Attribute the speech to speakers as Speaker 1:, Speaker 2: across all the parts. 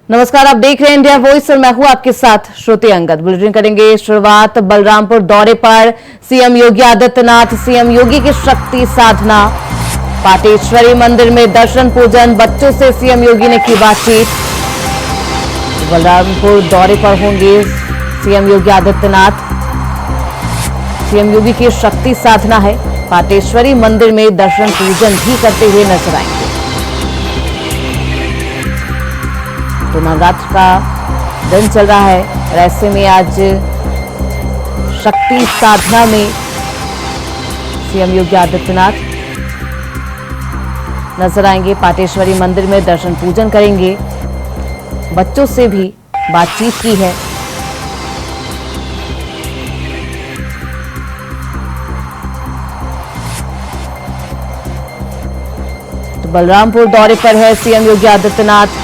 Speaker 1: नमस्कार, आप देख रहे हैं इंडिया वॉइस और मैं हूं आपके साथ श्रुति अंगद। बुलेटिन करेंगे शुरुआत बलरामपुर दौरे पर सीएम योगी आदित्यनाथ। सीएम योगी की शक्ति साधना, पाटेश्वरी मंदिर में दर्शन पूजन, बच्चों से सीएम योगी ने की बातचीत। बलरामपुर दौरे पर होंगे सीएम योगी आदित्यनाथ। सीएम योगी की शक्ति साधना है, पाटेश्वरी मंदिर में दर्शन पूजन भी करते हुए नजर आएंगे। तो नवरात्र का दिन चल रहा है और ऐसे में आज शक्ति साधना में सीएम योगी आदित्यनाथ नजर आएंगे। पाटेश्वरी मंदिर में दर्शन पूजन करेंगे, बच्चों से भी बातचीत की है। तो बलरामपुर दौरे पर है सीएम योगी आदित्यनाथ।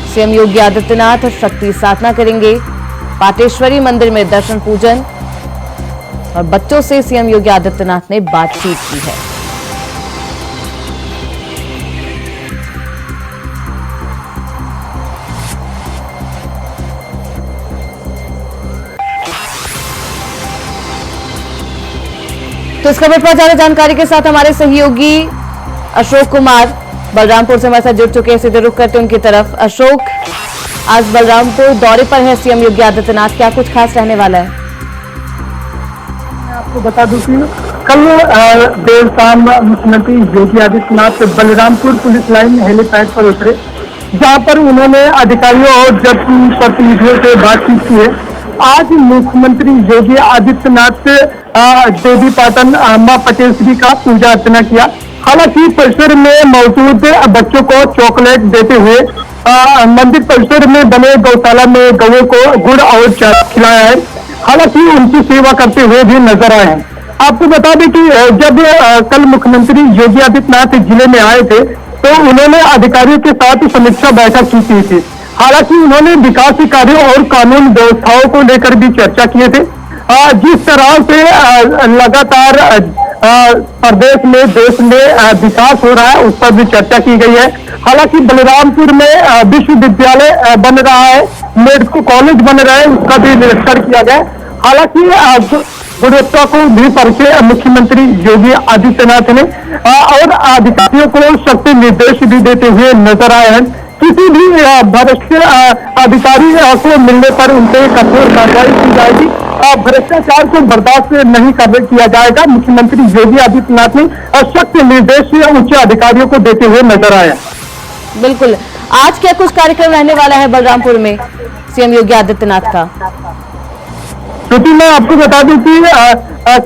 Speaker 1: सीएम योगी आदित्यनाथ शक्ति साधना करेंगे, पाटेश्वरी मंदिर में दर्शन पूजन और बच्चों से सीएम योगी आदित्यनाथ ने बातचीत की है। तो इस खबर पर ज्यादा जानकारी के साथ हमारे सहयोगी अशोक कुमार बलरामपुर से हमारे साथ जुड़ चुके हैं। सीधे रुख करते हैं उनकी तरफ। अशोक, आज बलरामपुर दौरे पर है सीएम योगी आदित्यनाथ, क्या कुछ खास रहने वाला है?
Speaker 2: मैं आपको बता दूं कि कल देर शाम मुख्यमंत्री Yogi Adityanath Balrampur police line helipad पर उतरे, जहां पर उन्होंने अधिकारियों और जनप्रतिनिधियों से बातचीत की है। आज मुख्यमंत्री योगी आदित्यनाथ देवी पाटन मां पटेश्वरी का पूजा अर्चना किया। हालांकि परिसर में मौजूद बच्चों को चॉकलेट देते हुए मंदिर परिसर में बने गौशाला में गौओं को गुड़ और चारा खिलाया है। हालांकि उनकी सेवा करते हुए भी नजर आए हैं। आपको बता दें कि जब कल मुख्यमंत्री योगी आदित्यनाथ जिले में आए थे तो उन्होंने अधिकारियों के साथ समीक्षा बैठक की थी। हालांकि उन्होंने विकास कार्यों और कानून व्यवस्थाओं को लेकर भी चर्चा किए थे। जिस तरह से लगातार प्रदेश में देश में विकास हो रहा है उस पर भी चर्चा की गई है। हालांकि बलरामपुर में विश्वविद्यालय बन रहा है, मेडिकल कॉलेज बन रहा है, उसका भी निरीक्षण किया गया। हालांकि गुणवत्ता को भी परखे मुख्यमंत्री योगी आदित्यनाथ ने और अधिकारियों को शक्ति निर्देश भी देते हुए नजर आए हैं। किसी भी भ्रष्ट अधिकारी को मिलने पर उनसे कठोर कार्रवाई की जाएगी। भ्रष्टाचार को बर्दाश्त नहीं किया जाएगा। मुख्यमंत्री योगी आदित्यनाथ ने सख्त निर्देश उच्च अधिकारियों को देते हुए नजर आया।
Speaker 1: बिल्कुल, आज क्या कुछ कार्यक्रम रहने वाला है बलरामपुर में सीएम योगी आदित्यनाथ का?
Speaker 2: क्योंकि मैं आपको बता दूं कि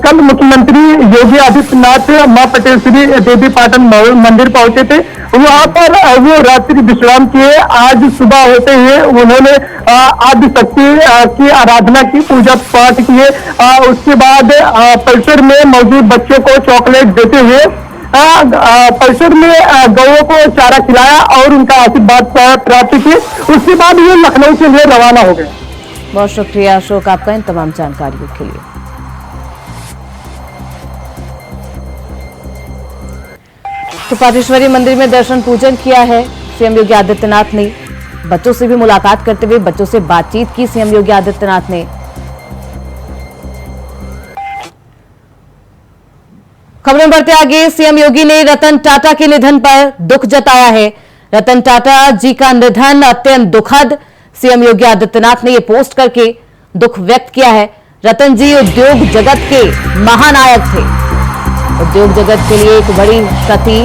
Speaker 2: कल मुख्यमंत्री योगी आदित्यनाथ मां पटेश्वरी देवी पाटन मंदिर पहुंचे थे। वहां पर वो रात्रि विश्राम किए। आज सुबह होते हुए उन्होंने आदिशक्ति की आराधना की, पूजा पाठ किए। उसके बाद परिसर में मौजूद बच्चों को चॉकलेट देते हुए परिसर में गौओं को चारा खिलाया और उनका आशीर्वाद प्राप्त किए। उसके बाद ये लखनऊ के लिए रवाना हो गए।
Speaker 1: बहुत शुक्रिया अशोक आपका इन तमाम जानकारियों के लिए। तो पाटेश्वरी मंदिर में दर्शन पूजन किया है सीएम योगी आदित्यनाथ ने। बच्चों से भी मुलाकात करते हुए बच्चों से बातचीत की सीएम योगी आदित्यनाथ ने। खबरें बढ़ते आगे। सीएम योगी ने रतन टाटा के निधन पर दुख जताया है। रतन टाटा जी का निधन अत्यंत दुखद, सीएम योगी आदित्यनाथ ने यह पोस्ट करके दुख व्यक्त किया है। रतन जी उद्योग जगत के महानायक थे, उद्योग जगत के लिए एक बड़ी क्षति।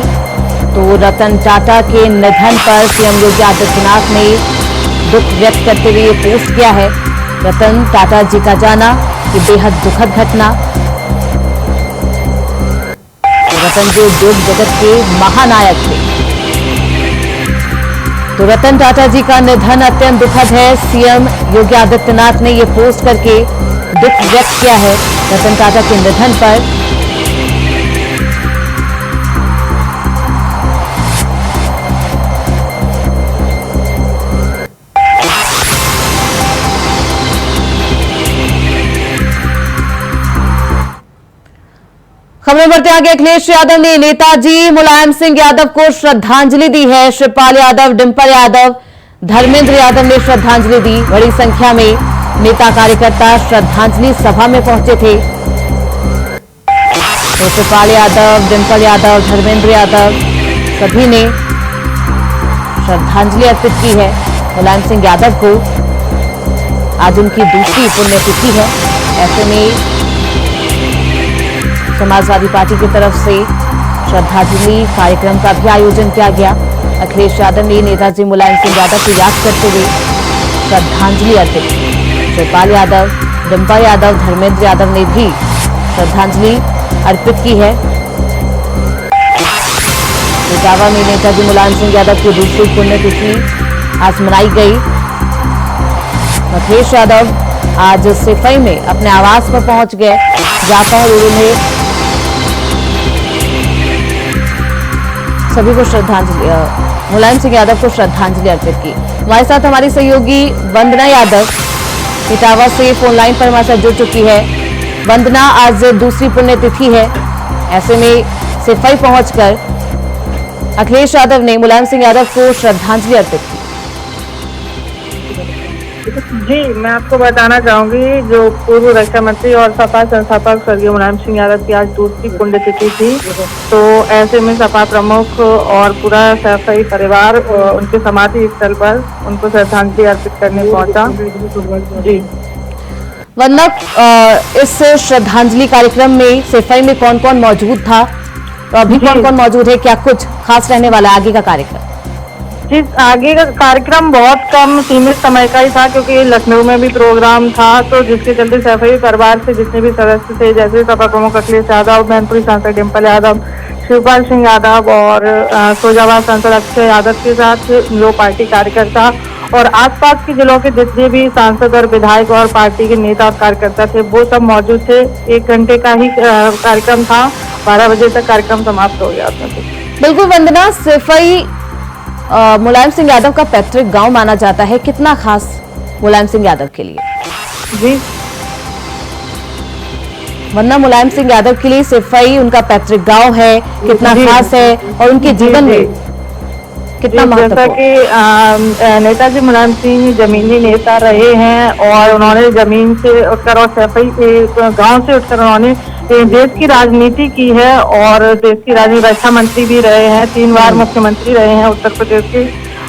Speaker 1: तो रतन टाटा के निधन पर सीएम योगी आदित्यनाथ ने दुख व्यक्त करते हुए यह पोस्ट किया है। रतन टाटा जी का जाना ये बेहद दुखद घटना। रतन जी उद्योग जगत के महानायक थे, तो रतन टाटा जी का निधन अत्यंत दुखद है। सीएम योगी आदित्यनाथ ने यह पोस्ट करके दुख व्यक्त किया है रतन टाटा के निधन पर। खबरें बढ़ते आगे। अखिलेश यादव ने नेताजी मुलायम सिंह यादव को श्रद्धांजलि दी है। शिवपाल यादव, डिंपल यादव, धर्मेंद्र यादव ने श्रद्धांजलि दी। बड़ी संख्या में नेता कार्यकर्ता श्रद्धांजलि सभा में पहुंचे थे। तो शिवपाल यादव, डिंपल यादव, धर्मेंद्र यादव सभी ने श्रद्धांजलि अर्पित की है मुलायम सिंह यादव को। आज उनकी दूसरी पुण्यतिथि है। ऐसे में समाजवादी पार्टी की तरफ से श्रद्धांजलि कार्यक्रम का भी आयोजन किया गया। अखिलेश यादव ने नेताजी मुलायम सिंह यादव को याद करते हुए श्रद्धांजलि अर्पित की। शिवपाल यादव, डिंपल यादव, धर्मेंद्र यादव ने भी श्रद्धांजलि अर्पित की है। इटावा में नेताजी मुलायम सिंह यादव की दूसरी पुण्यतिथि आज मनाई गई। अखिलेश यादव आज सिफई में अपने आवास पर पहुंच गए, जहां पर उन्होंने सभी को मुलायम सिंह यादव को श्रद्धांजलि अर्पित की। हमारे साथ हमारी सहयोगी वंदना यादव इटावा से फोन लाइन पर हमारे साथ जुड़ चुकी है। वंदना, आज दूसरी पुण्यतिथि है, ऐसे में सिफई पहुंचकर अखिलेश यादव ने मुलायम सिंह यादव को श्रद्धांजलि अर्पित की।
Speaker 3: जी, मैं आपको बताना चाहूंगी, जो पूर्व रक्षा मंत्री और सपा संस्थापक स्वर्गीय मुलायम सिंह यादव की आज दूसरी पुण्यतिथि थी, तो ऐसे में सपा प्रमुख और पूरा सफाई परिवार उनके समाधि स्थल पर उनको श्रद्धांजलि अर्पित करने पहुंचा। जी
Speaker 1: वंदना, इस श्रद्धांजलि कार्यक्रम में सिफई में कौन कौन मौजूद था, तो अभी कौन कौन मौजूद है, क्या कुछ खास रहने वाला है आगे का कार्यक्रम?
Speaker 3: जी, आगे का कार्यक्रम बहुत कम सीमित समय का ही था, क्योंकि लखनऊ में भी प्रोग्राम था, तो जिसके चलते सफाई परिवार से जितने भी सदस्य थे, जैसे सपा प्रमुख अखिलेश यादव, मैनपुरी सांसद डिंपल यादव, शिवपाल सिंह यादव और फैजाबाद सांसद अक्षय यादव के साथ जो पार्टी कार्यकर्ता और आसपास के जिलों के जितने भी सांसद और विधायक और पार्टी के नेता और कार्यकर्ता थे, वो सब मौजूद थे। 1 घंटे का ही कार्यक्रम था, 12 बजे तक कार्यक्रम समाप्त हो गया था।
Speaker 1: बिल्कुल वंदना, सिफई मुलायम सिंह यादव का पैतृक गांव माना जाता है, कितना खास मुलायम सिंह यादव के लिए?
Speaker 3: जी
Speaker 1: वंदना, मुलायम सिंह यादव के लिए सिफई उनका पैतृक गांव है, कितना खास है और उनके जीवन में कितना महत्वपूर्ण?
Speaker 3: जैसा कि नेताजी मुलायम सिंह जमीनी नेता रहे हैं और उन्होंने जमीन से उठकर और सफाई के गांव से उठकर उन्होंने देश की राजनीति की है और देश की राजनीति रक्षा मंत्री भी रहे हैं, 3 बार मुख्यमंत्री रहे हैं उत्तर प्रदेश के।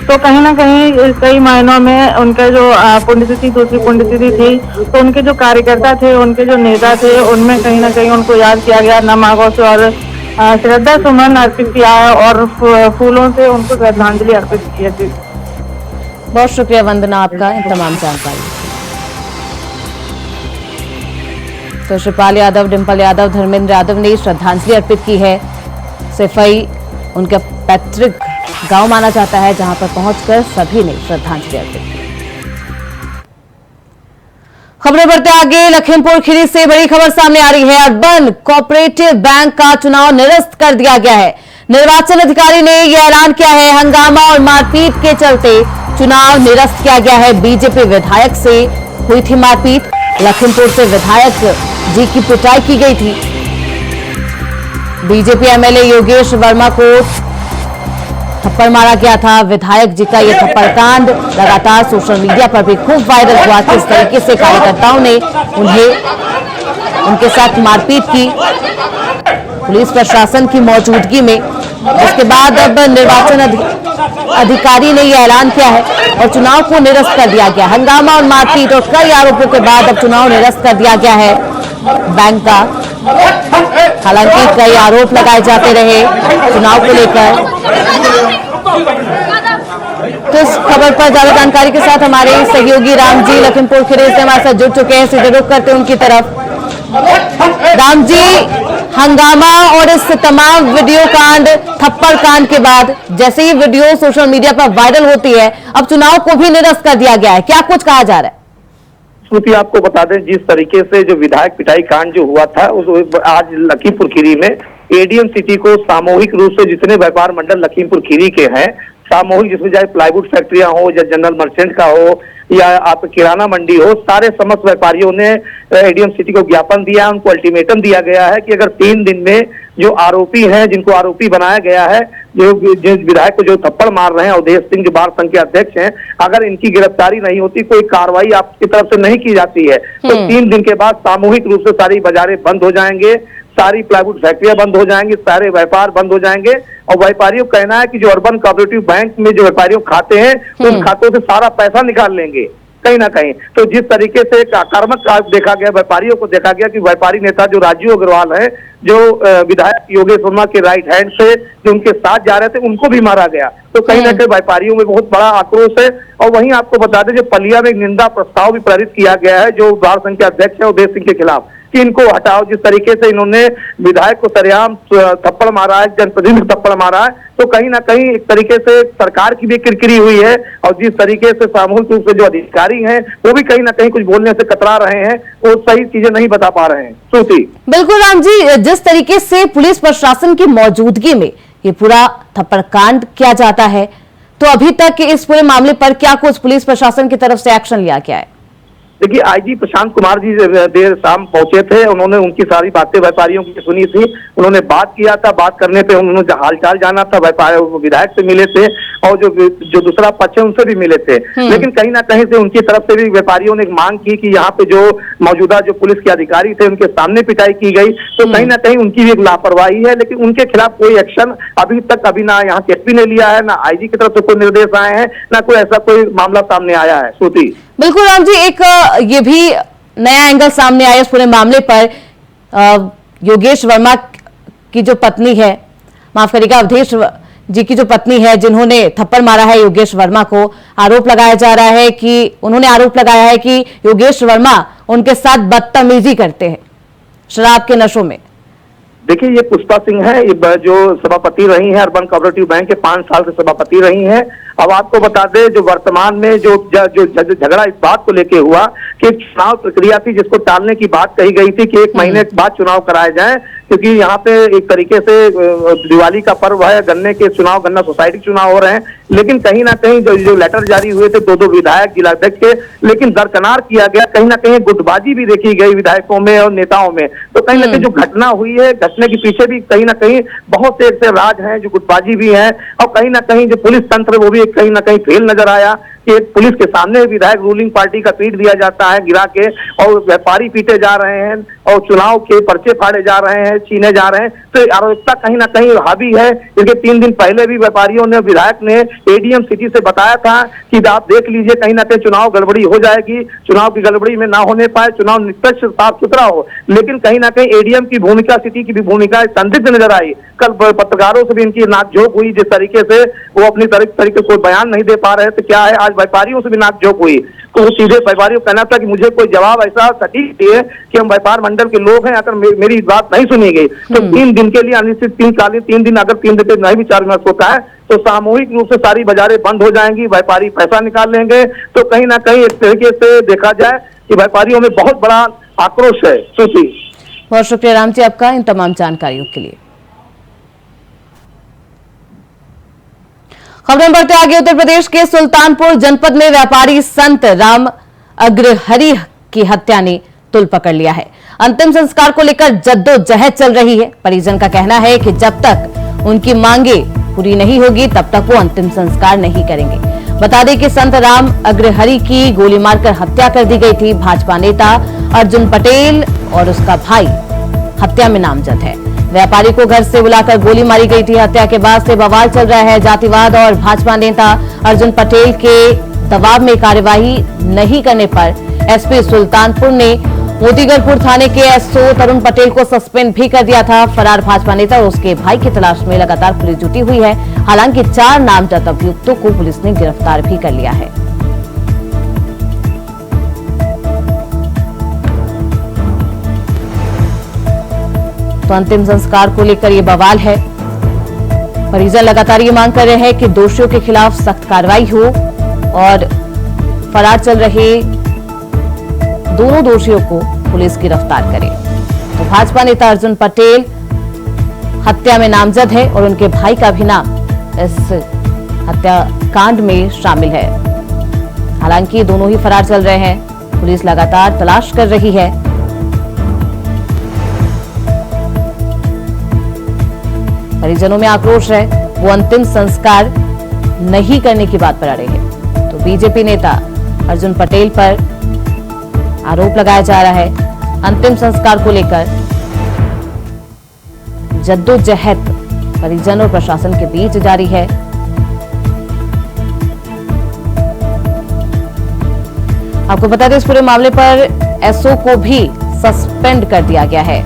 Speaker 3: तो कहीं ना कहीं कई मायनों में उनका जो पुण्यतिथि दूसरी पुण्यतिथि थी, तो उनके जो कार्यकर्ता थे, उनके जो नेता थे, उनमें कहीं ना कहीं उनको याद किया गया, नम आगों से और श्रद्धा सुमन अर्पित किया है और फूलों से उनको श्रद्धांजलि अर्पित की है।
Speaker 1: बहुत शुक्रिया वंदना आपका इन तमाम जानकारी। तो शिवपाल यादव, डिंपल यादव, धर्मेंद्र यादव ने श्रद्धांजलि अर्पित की है। सिफई उनका पैतृक गांव माना जाता है, जहां पर पहुंचकर सभी ने श्रद्धांजलि अर्पित की। खबरें बढ़ते आगे। लखीमपुर खीरी से बड़ी खबर सामने आ रही है। अर्बन कोऑपरेटिव बैंक का चुनाव निरस्त कर दिया गया है। निर्वाचन अधिकारी ने यह ऐलान किया है। हंगामा और मारपीट के चलते चुनाव निरस्त किया गया है। बीजेपी विधायक से हुई थी मारपीट। लखीमपुर से विधायक जी की पिटाई की गई थी। बीजेपी एमएलए योगेश वर्मा को थप्पड़ मारा गया था। विधायक जी का यह थप्पड़ कांड लगातार सोशल मीडिया पर भी खूब वायरल हुआ। किस तरीके से कार्यकर्ताओं ने उनके साथ मारपीट की पुलिस प्रशासन की मौजूदगी में। इसके बाद अब निर्वाचन अधिकारी ने यह ऐलान किया है और चुनाव को निरस्त कर दिया गया। हंगामा और मारपीट और कई आरोपों के बाद अब चुनाव निरस्त कर दिया गया है बैंक का। हालांकि कई आरोप लगाए जाते रहे चुनाव को लेकर। तो इस खबर पर ज्यादा जानकारी के साथ हमारे सहयोगी राम जी लखीमपुर खीरी से हमारे साथ जुड़ चुके हैं। सीधे रुख करते हैं उनकी तरफ। राम जी, हंगामा और इस तमाम वीडियो कांड, थप्पड़ कांड के बाद जैसे ही वीडियो सोशल मीडिया पर वायरल होती है, अब चुनाव को भी निरस्त कर दिया गया है, क्या कुछ कहा जा रहा है?
Speaker 4: श्रुति, आपको बता दें, जिस तरीके से जो विधायक पिटाई कांड जो हुआ था, उस आज लखीमपुर खीरी में एडीएम सिटी को सामूहिक रूप से जितने व्यापार मंडल लखीमपुर खीरी के हैं, सामूहिक, जिसमें चाहे प्लाईवुड फैक्ट्रियां हो या जनरल मर्चेंट का हो या आप किराना मंडी हो, सारे समस्त व्यापारियों ने एडीएम सिटी को ज्ञापन दिया। उनको अल्टीमेटम दिया गया है कि अगर 3 दिन में जो आरोपी हैं, जिनको आरोपी बनाया गया है, जो विधायक को जो थप्पड़ मार रहे हैं अवधेश सिंह जो बार संघ के अध्यक्ष हैं, अगर इनकी गिरफ्तारी नहीं होती, कोई कार्रवाई आपकी तरफ से नहीं की जाती है, तो 3 दिन के बाद सामूहिक रूप से सारी बाजारें बंद हो जाएंगे, सारी प्लाईवुड फैक्ट्रियां बंद हो जाएंगी, सारे व्यापार बंद हो जाएंगे। और व्यापारियों का कहना है कि जो अर्बन कोऑपरेटिव बैंक में जो व्यापारियों खाते हैं, उन खातों से सारा पैसा निकाल लेंगे कहीं ना कहीं। तो जिस तरीके से आक्रामक देखा गया, व्यापारियों को देखा गया कि व्यापारी नेता जो राजीव अग्रवाल है, जो विधायक योगेश वर्मा के राइट हैंड से जो उनके साथ जा रहे थे, उनको भी मारा गया। तो कहीं ना कहीं व्यापारियों में बहुत बड़ा आक्रोश है। और वहीं आपको बता दें, जो पलिया में एक निंदा प्रस्ताव भी पारित किया गया है, जो बार संघ के अध्यक्ष है अवधेश सिंह के खिलाफ, कि इनको हटाओ। जिस तरीके से इन्होंने विधायक को सरेआम थप्पड़ मारा है, जनप्रतिनिधि को थप्पड़ मारा है, तो कहीं ना कहीं एक तरीके से सरकार की भी किरकिरी हुई है। और जिस तरीके से सामूहिक रूप से जो अधिकारी हैं, वो भी कहीं ना कहीं कुछ बोलने से कतरा रहे हैं, वो सही चीजें नहीं बता पा रहे हैं। श्रुति,
Speaker 1: बिल्कुल राम जी, जिस तरीके से पुलिस प्रशासन की मौजूदगी में ये पूरा थप्पड़ कांड किया जाता है, तो अभी तक इस पूरे मामले पर क्या कुछ पुलिस प्रशासन की तरफ से एक्शन लिया गया है?
Speaker 4: देखिए, आईजी प्रशांत कुमार जी देर शाम पहुंचे थे, उन्होंने उनकी सारी बातें व्यापारियों की सुनी थी, उन्होंने बात किया था, बात करने पे उन्होंने हालचाल जाना था, विधायक से मिले थे और जो दूसरा पक्ष है उनसे भी मिले थे। लेकिन कहीं ना कहीं से उनकी तरफ से भी व्यापारियों ने मांग की कि यहाँ पे जो मौजूदा जो पुलिस के अधिकारी थे, उनके सामने पिटाई की गई। तो कहीं ना कहीं उनकी भी एक लापरवाही है, लेकिन उनके खिलाफ कोई एक्शन अभी ना यहाँ के एसपी ने लिया है, ना आईजी की तरफ से कोई निर्देश आए हैं, ना कोई ऐसा कोई मामला सामने आया है। श्रुति,
Speaker 1: बिल्कुल राम जी, एक ये भी नया एंगल सामने आया इस पूरे मामले पर। योगेश वर्मा की जो पत्नी है, माफ करिएगा, अवधेश जी की जो पत्नी है, जिन्होंने थप्पड़ मारा है योगेश वर्मा को, आरोप लगाया जा रहा है कि उन्होंने आरोप लगाया है कि योगेश वर्मा उनके साथ बदतमीजी करते हैं शराब के नशों में।
Speaker 4: देखिए, ये पुष्पा सिंह है, ये जो सभापति रही हैं अर्बन कोऑपरेटिव बैंक के, 5 साल से सभापति रही हैं। अब आपको बता दें, जो वर्तमान में जो झगड़ा इस बात को लेके हुआ कि एक चुनाव प्रक्रिया थी जिसको टालने की बात कही गई थी कि 1 महीने के बाद चुनाव कराए जाएं, क्योंकि यहाँ पे एक तरीके से दिवाली का पर्व है, गन्ने के चुनाव, गन्ना सोसाइटी चुनाव हो रहे हैं। लेकिन कहीं ना कहीं जो लेटर जारी हुए थे 2 विधायक जिलाध्यक्ष के, लेकिन दरकिनार किया गया। कहीं ना कहीं गुटबाजी भी देखी गई विधायकों में और नेताओं में। तो कहीं ना कहीं जो घटना हुई है, घटने के पीछे भी कहीं ना कहीं बहुत से ऐसे राज हैं, जो गुटबाजी भी है। और कहीं ना कहीं जो पुलिस तंत्र, वो भी कहीं ना कहीं फेल नजर आया कि एक पुलिस के सामने विधायक रूलिंग पार्टी का पीट दिया जाता है गिरा के, और व्यापारी पीटे जा रहे हैं, और चुनाव के पर्चे फाड़े जा रहे हैं, छीने जा रहे हैं। तो अराजकता कहीं ना कहीं हावी है। इसके 3 दिन पहले भी व्यापारियों ने, विधायक ने एडीएम सिटी से बताया था कि आप देख लीजिए, कहीं ना कहीं चुनाव गड़बड़ी हो जाएगी, चुनाव की गड़बड़ी में ना होने पाए, चुनाव निष्पक्ष साफ सुथरा हो। लेकिन कहीं ना कहीं एडीएम की भूमिका, सिटी की भी भूमिका संदिग्ध नजर आई। कल पत्रकारों से भी इनकी नाकझोंक हुई, जिस तरीके से वो अपनी तरीके कोई बयान नहीं दे पा रहे थे। क्या है, आज व्यापारियों से भी नाकझोंक हुई, तो वो सीधे व्यापारियों का कहना था कि मुझे कोई जवाब ऐसा सटीक दिए कि हम व्यापार मंडल के लोग हैं, अगर मेरी बात नहीं सुनी गई तो 3 दिन के लिए अनिश्चित 3 दिन अगर 3 दिन नहीं विचार विमर्श होता है, तो सामूहिक रूप से सारी बाजारें बंद हो जाएंगी, व्यापारी पैसा निकाल लेंगे। तो कहीं ना कहीं एक तरीके से देखा जाए कि व्यापारियों में बहुत बड़ा आक्रोश है। श्रुति,
Speaker 1: बहुत शुक्रिया राम जी आपका इन तमाम जानकारियों के लिए। खबरें बढ़ते आगे। उत्तर प्रदेश के सुल्तानपुर जनपद में व्यापारी संत राम अग्रहरि की हत्या ने तुल पकड़ लिया है। अंतिम संस्कार को लेकर जद्दोजहद चल रही है। परिजन का कहना है कि जब तक उनकी मांगे पूरी नहीं होगी, तब तक वो अंतिम संस्कार नहीं करेंगे। बता दें कि संत राम अग्रहरि की गोली मारकर हत्या कर दी गई थी। भाजपा नेता अर्जुन पटेल और उसका भाई हत्या में नामजद है। व्यापारी को घर से बुलाकर गोली मारी गई थी। हत्या के बाद से बवाल चल रहा है। जातिवाद और भाजपा नेता अर्जुन पटेल के दबाव में कार्यवाही नहीं करने पर एसपी सुल्तानपुर ने मोतीगरपुर थाने के एसओ तरुण पटेल को सस्पेंड भी कर दिया था। फरार भाजपा नेता और उसके भाई की तलाश में लगातार पुलिस जुटी हुई है। हालांकि 4 नामजद अभियुक्तों को पुलिस ने गिरफ्तार भी कर लिया है। तो अंतिम संस्कार को लेकर ये बवाल है। परिजन लगातार ये मांग कर रहे हैं कि दोषियों के खिलाफ सख्त कार्रवाई हो और फरार चल रहे दोनों दोषियों को पुलिस गिरफ्तार करे। तो भाजपा नेता अर्जुन पटेल हत्या में नामजद है और उनके भाई का भी नाम इस हत्याकांड में शामिल है। हालांकि दोनों ही फरार चल रहे हैं। पुलिस लगातार तलाश कर रही है। परिजनों में आक्रोश है। वो अंतिम संस्कार नहीं करने की बात पर अड़े हैं। तो बीजेपी नेता अर्जुन पटेल पर आरोप लगाया जा रहा है। अंतिम संस्कार को लेकर जद्दोजहद परिजन और प्रशासन के बीच जारी है। आपको बता दें, इस पूरे मामले पर एसओ को भी सस्पेंड कर दिया गया है।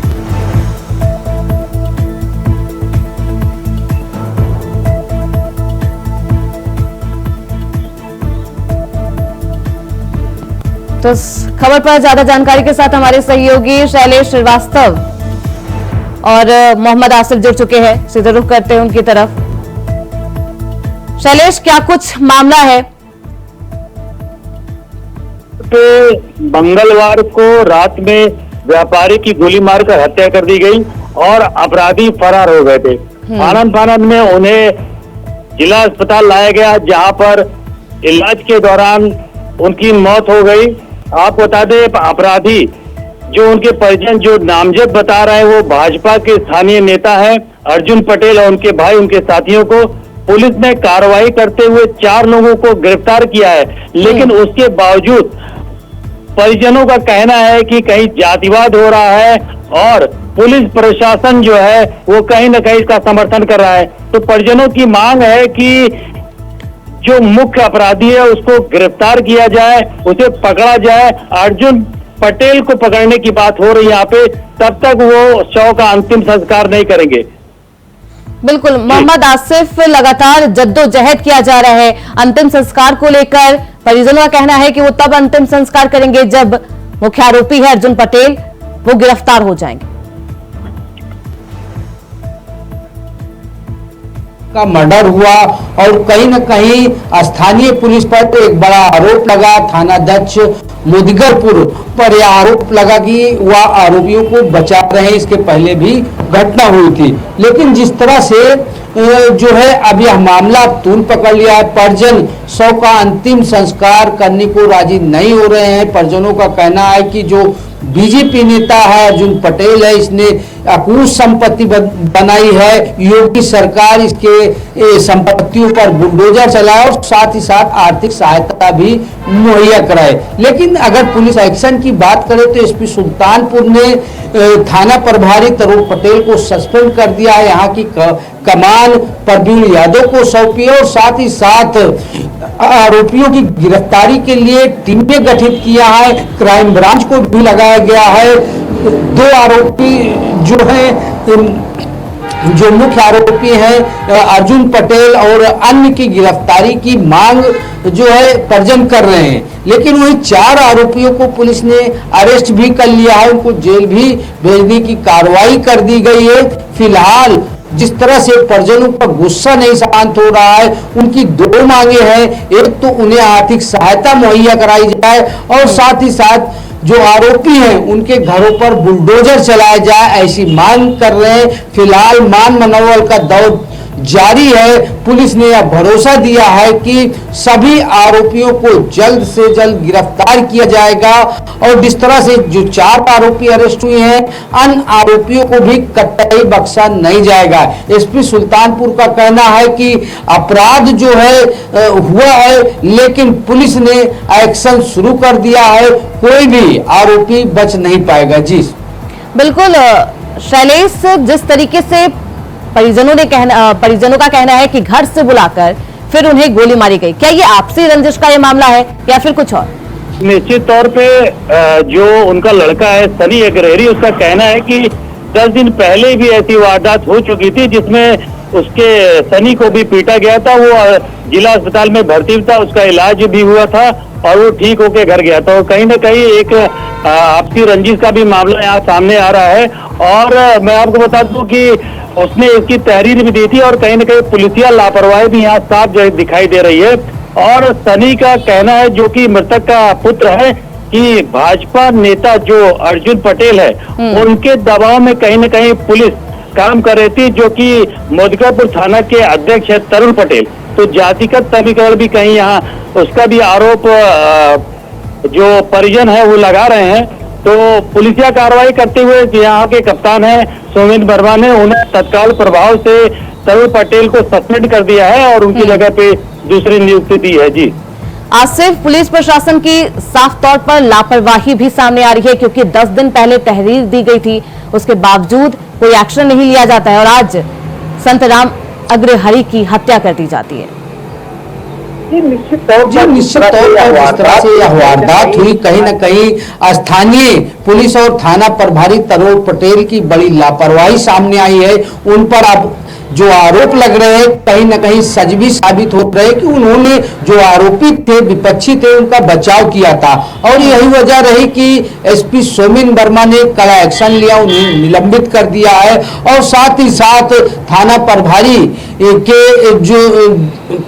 Speaker 1: तो इस खबर पर ज्यादा जानकारी के साथ हमारे सहयोगी शैलेश श्रीवास्तव और मोहम्मद आसिफ जुड़ चुके हैं। सीधे रुख करते हैं उनकी तरफ। शैलेश, क्या कुछ मामला है?
Speaker 5: तो मंगलवार को रात में व्यापारी की गोली मारकर हत्या कर दी गई और अपराधी फरार हो गए थे। आनंद फानंद में उन्हें जिला अस्पताल लाया गया, जहां पर इलाज के दौरान उनकी मौत हो गई। आपको बता दें, अपराधी जो उनके परिजन जो नामजद बता रहे हैं वो भाजपा के स्थानीय नेता है अर्जुन पटेल और उनके भाई, उनके साथियों को पुलिस ने कार्रवाई करते हुए 4 लोगों को गिरफ्तार किया है। लेकिन उसके बावजूद परिजनों का कहना है कि कहीं जातिवाद हो रहा है और पुलिस प्रशासन जो है वो कहीं न कहीं इसका समर्थन कर रहा है। तो परिजनों की मांग है कि जो मुख्य अपराधी है उसको गिरफ्तार किया जाए, उसे पकड़ा जाए। अर्जुन पटेल को पकड़ने की बात हो रही है यहाँ पे, तब तक वो शव का अंतिम संस्कार नहीं करेंगे।
Speaker 1: बिल्कुल मोहम्मद आसिफ, लगातार जद्दोजहद किया जा रहा है अंतिम संस्कार को लेकर। परिजनों का कहना है कि वो तब अंतिम संस्कार करेंगे जब मुख्य आरोपी है अर्जुन पटेल वो गिरफ्तार हो जाएंगे।
Speaker 6: का मर्डर हुआ और कहीं न कहीं स्थानीय पुलिस पर तो एक बड़ा आरोप लगा। थानाध्यक्ष मुदगरपुर पर यह आरोप लगा कि वह आरोपियों को बचा रहे हैं। इसके पहले भी घटना हुई थी, लेकिन जिस तरह से जो है अब यह मामला तूल पकड़ लिया है। परिजन शव का अंतिम संस्कार करने को राजी नहीं हो रहे हैं। परिजनों का कहना है कि जो बीजेपी नेता है अर्जुन पटेल है, इसने अकूत संपत्ति बनाई है। योगी सरकार इसके संपत्तियों पर बुलडोजर चलाए और साथ ही साथ आर्थिक सहायता भी मुहैया कराए। लेकिन अगर पुलिस एक्शन की बात करें तो एसपी सुल्तानपुर ने थाना प्रभारी तरुण पटेल को सस्पेंड कर दिया है। यहाँ की कमान प्रवीण यादव को सौंपी और साथ ही साथ आरोपियों की गिरफ्तारी के लिए टीमें गठित किया है। क्राइम ब्रांच को भी लगाया गया है। 2 आरोपी जो है, जो मुख्य आरोपी हैं अर्जुन पटेल और अन्य की गिरफ्तारी की मांग जो है परिजन कर रहे हैं। लेकिन वही 4 आरोपियों को पुलिस ने अरेस्ट भी कर लिया है, उनको जेल भी भेजने की कार्रवाई कर दी गई है। फिलहाल जिस तरह से परिजनों का गुस्सा नहीं शांत हो रहा है, उनकी 2 मांगे हैं। एक तो उन्हें आर्थिक सहायता मुहैया कराई जाए और साथ ही साथ जो आरोपी हैं उनके घरों पर बुलडोजर चलाया जाए, ऐसी मांग कर रहे हैं। फिलहाल मान मनोबल का दौर जारी है। पुलिस ने यह भरोसा दिया है कि सभी आरोपियों को जल्द से जल्द गिरफ्तार किया जाएगा और जिस तरह से जो 4 आरोपी अरेस्ट हुए हैं, अन्य आरोपियों को भी कतई बख्शा नहीं जाएगा। एसपी सुल्तानपुर का कहना है कि अपराध जो है हुआ है, लेकिन पुलिस ने एक्शन शुरू कर दिया है, कोई भी आरोपी बच नहीं पाएगा। जी
Speaker 1: बिल्कुल शैलेश, जिस तरीके से परिजनों का कहना है कि घर से बुलाकर फिर उन्हें गोली मारी गई, क्या ये आपसी रंजिश का ये मामला है या फिर कुछ और?
Speaker 5: निश्चित तौर पे जो उनका लड़का है सनी अग्रहरी, उसका कहना है कि 10 दिन पहले भी ऐसी वारदात हो चुकी थी जिसमें उसके सनी को भी पीटा गया था। वो जिला अस्पताल में भर्ती था, उसका इलाज भी हुआ था और वो ठीक होके घर गया। तो कहीं ना कहीं एक आपसी रंजिश का भी मामला यहाँ सामने आ रहा है। और मैं आपको बता दूं कि उसने इसकी तहरीर भी दी थी और कहीं ना कहीं पुलिसिया लापरवाही भी यहाँ साफ दिखाई दे रही है। और सनी का कहना है, जो कि मृतक का पुत्र है, कि भाजपा नेता जो अर्जुन पटेल है उनके दबाव में कहीं ना कहीं पुलिस काम कर रही थी, जो कि मुदगरपुर थाना के अध्यक्ष है तरुण पटेल। तो जातिगत समीकरण भी कहीं यहाँ उसका भी आरोप जो परिजन है वो लगा रहे हैं। तो पुलिसिया कार्रवाई करते हुए यहाँ के कप्तान है सोमेन वर्मा ने उन्हें तत्काल प्रभाव से तरुण पटेल को सस्पेंड कर दिया है और उनकी जगह पे दूसरी नियुक्ति दी है। जी
Speaker 1: आसिफ, पुलिस प्रशासन की साफ तौर पर लापरवाही भी सामने आ रही है, क्योंकि 10 दिन पहले तहरीर दी गई थी, उसके बावजूद कोई एक्शन नहीं लिया जाता है और आज संत राम अग्रहरि की हत्या कर दी जाती है।
Speaker 2: निश्चित तौर
Speaker 6: जी निश्चित तौर पर जिस तरह से यह वारदात हुई, कहीं न कहीं स्थानीय पुलिस और थाना प्रभारी तरुण पटेल की बड़ी लापरवाही सामने आई है। उन पर अब जो आरोप लग रहे हैं कहीं न कहीं सच भी साबित हो रहे हैं कि उन्होंने जो आरोपी थे, विपक्षी थे, उनका बचाव किया था और यही वजह रही कि एसपी सोमिन वर्मा ने कड़ा एक्शन लिया, उन्हें निलंबित कर दिया है और साथ ही साथ थाना प्रभारी के जो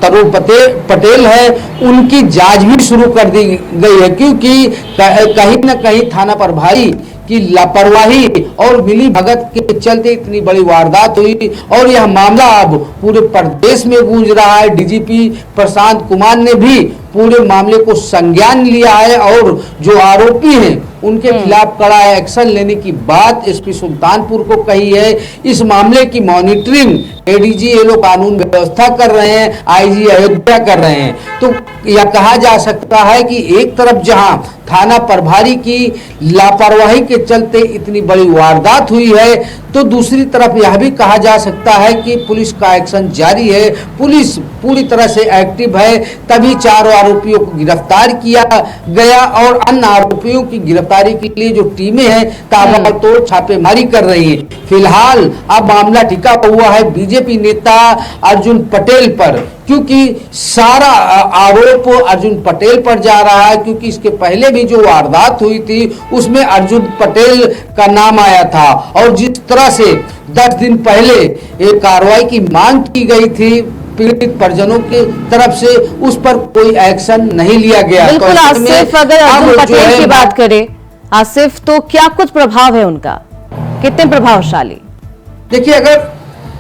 Speaker 6: तरुण पटेल है उनकी जांच भी शुरू कर दी गई है, क्योंकि कहीं न कहीं थाना प्रभारी की लापरवाही और मिली भगत के चलते इतनी बड़ी वारदात हुई और यह मामला अब पूरे प्रदेश में गूंज रहा है। डीजीपी प्रशांत कुमार ने भी पूरे मामले को संज्ञान लिया है और जो आरोपी हैं उनके खिलाफ कड़ा एक्शन लेने की बात एसपी सुल्तानपुर को कही है। इस मामले की मॉनिटरिंग एडीजी ये लोग कानून व्यवस्था कर रहे हैं, आईजी अयोध्या कर रहे हैं। तो यह कहा जा सकता है कि एक तरफ जहां थाना प्रभारी की लापरवाही के चलते इतनी बड़ी वारदात हुई है, तो दूसरी तरफ यह भी कहा जा सकता है कि पुलिस का एक्शन जारी है, पुलिस पूरी तरह से एक्टिव है, तभी 4 आरोपियों को गिरफ्तार किया गया और अन्य आरोपियों की गिरफ्तारी के लिए जो टीमें हैं ताबड़तोड़ छापेमारी कर रही हैं। फिलहाल अब मामला टिका हुआ है बीजेपी नेता अर्जुन पटेल पर, क्योंकि सारा आरोप अर्जुन पटेल पर जा रहा है, क्योंकि इसके पहले भी जो वारदात हुई थी उसमें अर्जुन पटेल का नाम आया था और जिस तरह से 10 दिन पहले एक कार्रवाई की मांग की गई थी पीड़ित परिजनों की तरफ से, उस पर कोई एक्शन नहीं लिया गया।
Speaker 1: बिल्कुल आसिफ, अगर अर्जुन पटेल की बात करें आसिफ, तो क्या कुछ प्रभाव है उनका, कितने प्रभावशाली?
Speaker 6: देखिए, अगर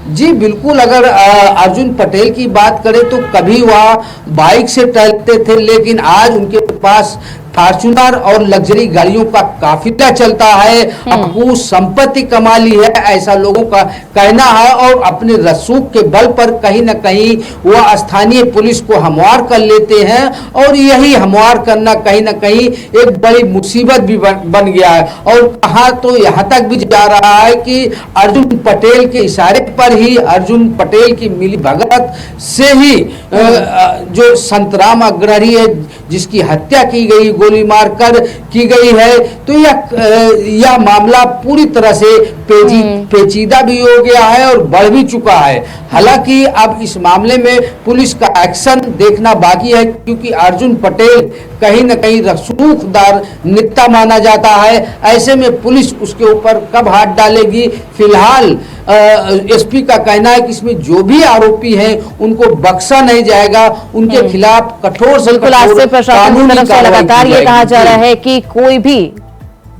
Speaker 6: जी बिल्कुल, अगर अर्जुन पटेल की बात करें तो कभी वह बाइक से टहलते थे, लेकिन आज उनके पास फॉर्च्यूनर और लग्जरी गाड़ियों का काफिला चलता है, अपनी संपत्ति कमा ली है, ऐसा लोगों का कहना है और अपने रसूख के बल पर कहीं न कहीं वह स्थानीय पुलिस को हमवार कर लेते हैं और यही हमवार करना कहीं न कहीं एक बड़ी मुसीबत भी बन गया है। और कहा तो यहाँ तक भी जा रहा है कि अर्जुन पटेल के इशारे पर ही, अर्जुन पटेल की मिली भगत से ही जो संत राम अग्रहरि है जिसकी हत्या की गई, गोली मारकर की गई है, तो यह मामला पूरी तरह से पेचीदा भी हो गया है और बढ़ भी चुका है। हालांकि अब इस मामले में पुलिस का एक्शन देखना बाकी है, क्योंकि अर्जुन पटेल कहीं न कहीं रसूखदार नेता माना जाता है। ऐसे में पुलिस उसके ऊपर कब हाथ डालेगी, फिलहाल एसपी का कहना है कि इसमें जो भी आरोपी हैं उनको बख्शा नहीं जाएगा, उनके खिलाफ कठोर से कठोर
Speaker 1: प्रशासन की तरफ से लगातार ये कहा जा रहा है कि कोई भी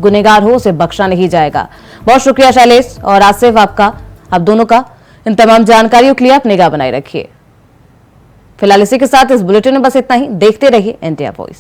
Speaker 1: गुनहगार हो उसे बख्शा नहीं जाएगा। बहुत शुक्रिया शैलेश और आसिफ आपका, आप दोनों का, इन तमाम जानकारियों के लिए आप निगाह बनाए रखिए। फिलहाल इसी के साथ इस बुलेटिन में बस इतना ही। देखते रहिए इंडिया वॉइस।